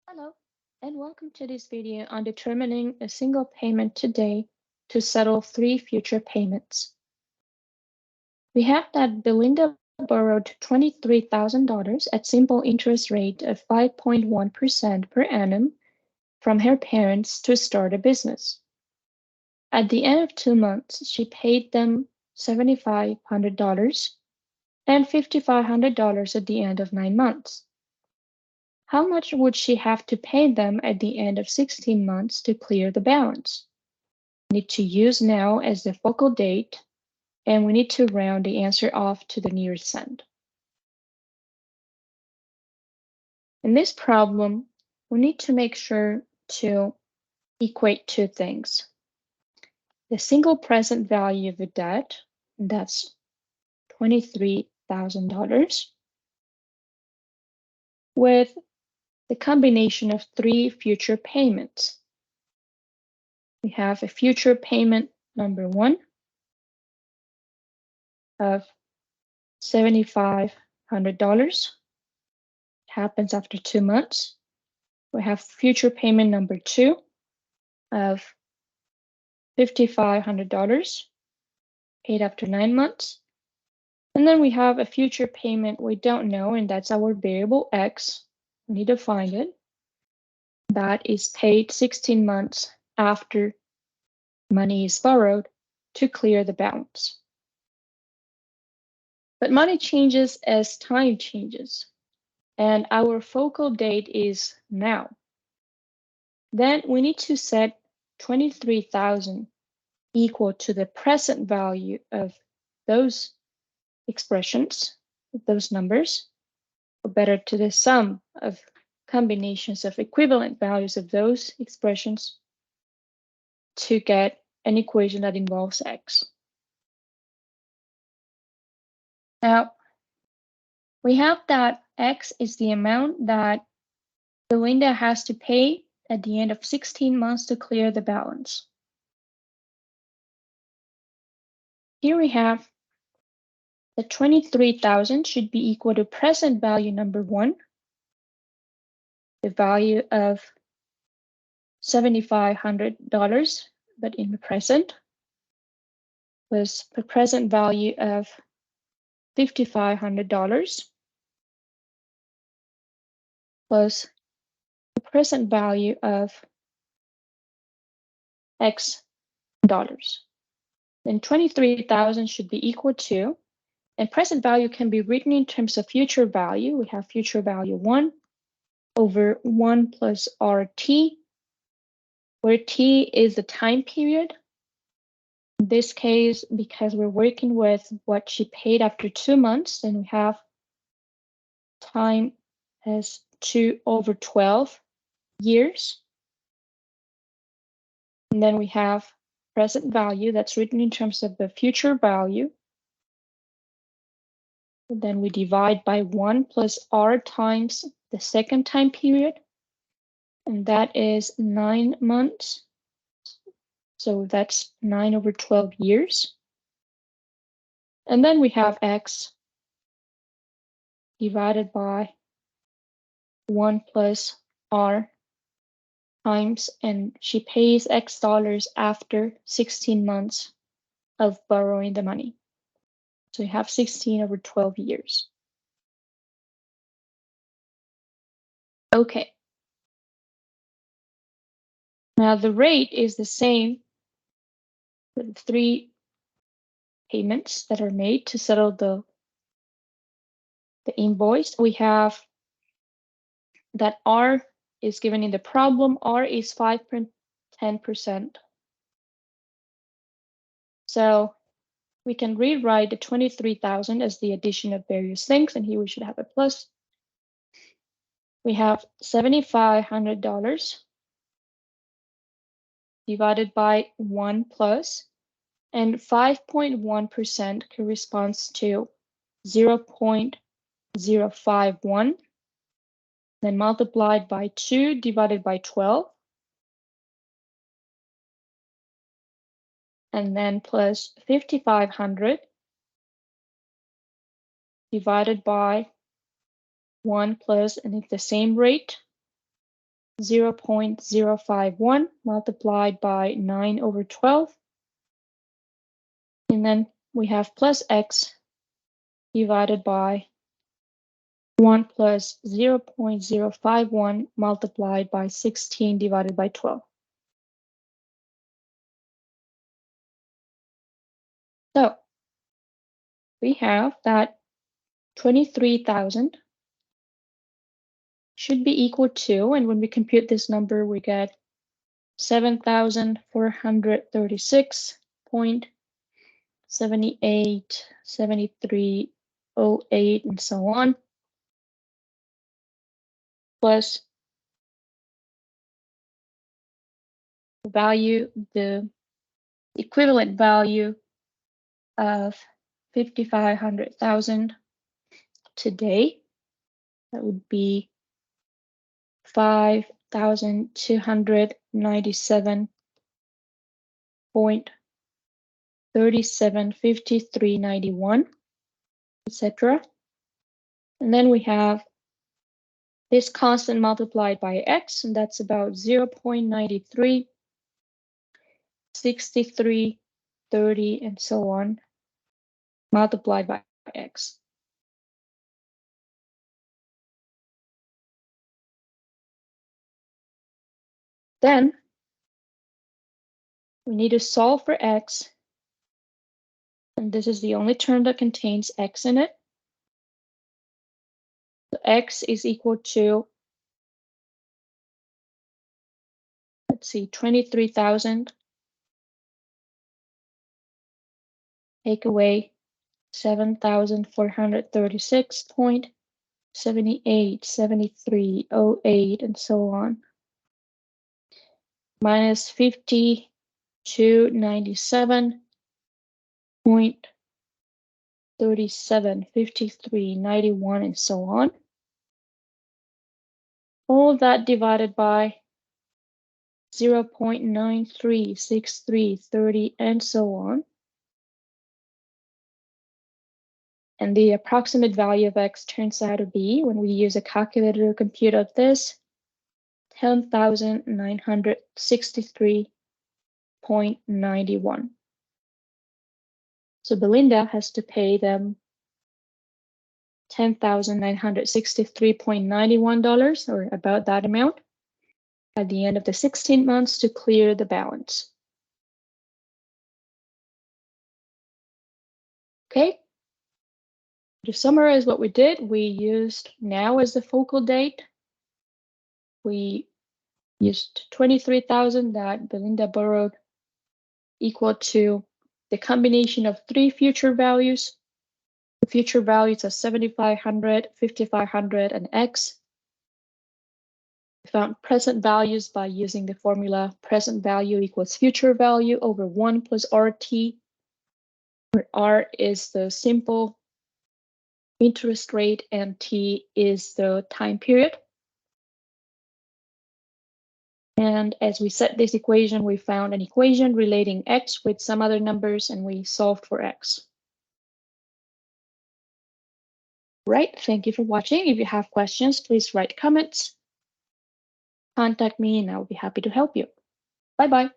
Hello, and welcome to this video on determining a single payment today to settle three future payments. We have that Belinda borrowed $23,000 at simple interest rate of 5.1% per annum from her parents to start a business. At the end of 2 months, she paid them $7,500 and $5,500 at the end of 9 months. How much would she have to pay them at the end of 16 months to clear the balance? We need to use now as the focal date, and we need to round the answer off to the nearest cent. In this problem, we need to make sure to equate two things. The single present value of the debt, that's $23,000, with the combination of three future payments. We have a future payment number 1 of $7,500. Happens after 2 months. We have future payment number 2 of $5,500 paid after 9 months. And then we have a future payment we don't know, and that's our variable X. We need to find it. That is paid 16 months after money is borrowed to clear the balance. But money changes as time changes, and our focal date is now. Then we need to set 23,000 equal to the present value of those expressions, those numbers, or better to the sum of combinations of equivalent values of those expressions to get an equation that involves X. Now, we have that X is the amount that Belinda has to pay at the end of 16 months to clear the balance. Here we have the 23,000 should be equal to present value number 1, the value of $7,500, but in the present, was the present value of $5,500 plus the present value of X dollars. Then 23,000 should be equal to, and present value can be written in terms of future value. We have future value 1 over 1 plus RT, where T is the time period. In this case, because we're working with what she paid after 2 months, then we have time as 2 over 12 years. And then we have present value that's written in terms of the future value. And then we divide by 1 plus R times the second time period. And that is 9 months. So that's 9 over 12 years. And then we have X divided by 1 plus R times, and she pays X dollars after 16 months of borrowing the money. So you have 16 over 12 years. Okay. Now the rate is the same for the three payments that are made to settle the invoice. We have that R is given in the problem. R is 5.10%. So we can rewrite the 23,000 as the addition of various things, and here we should have a plus. We have $7,500 divided by 1 plus, and 5.1% corresponds to 0.051, then multiplied by 2 divided by 12, and then plus 5,500 divided by 1 plus, and it's the same rate, 0.051 multiplied by 9/12. And then we have plus x divided by 1 plus 0.051 multiplied by 16 divided by 12. So we have that 23,000 should be equal to, and when we compute this number, we get 7,436.78, 7308, and so on, plus the value, the equivalent value of 5,500,000 today. That would be 5,297.375391, etc. And then we have this constant multiplied by x, and that's about 0.93, 63, 30, and so on, multiplied by x. Then we need to solve for x, and this is the only term that contains x in it. So x is equal to, let's see, 23,000. Take away 7,436.78, 7308, and so on, minus 5,297.37, 5391, and so on. All of that divided by 0.93, 63, 30, and so on. And the approximate value of x turns out to be, when we use a calculator to compute of this, 10,963.91. So Belinda has to pay them $10,963.91, or about that amount, at the end of the 16 months to clear the balance. Okay. To summarize what we did, we used now as the focal date. We used 23,000 that Belinda borrowed, equal to the combination of three future values. The future values are 7,500, 5,500, and x. We found present values by using the formula present value equals future value over 1 plus RT, where R is the simple interest rate and T is the time period. And as we set this equation, we found an equation relating x with some other numbers, and we solved for x. Right, thank you for watching. If you have questions, please write comments. Contact me and I'll be happy to help you. Bye-bye.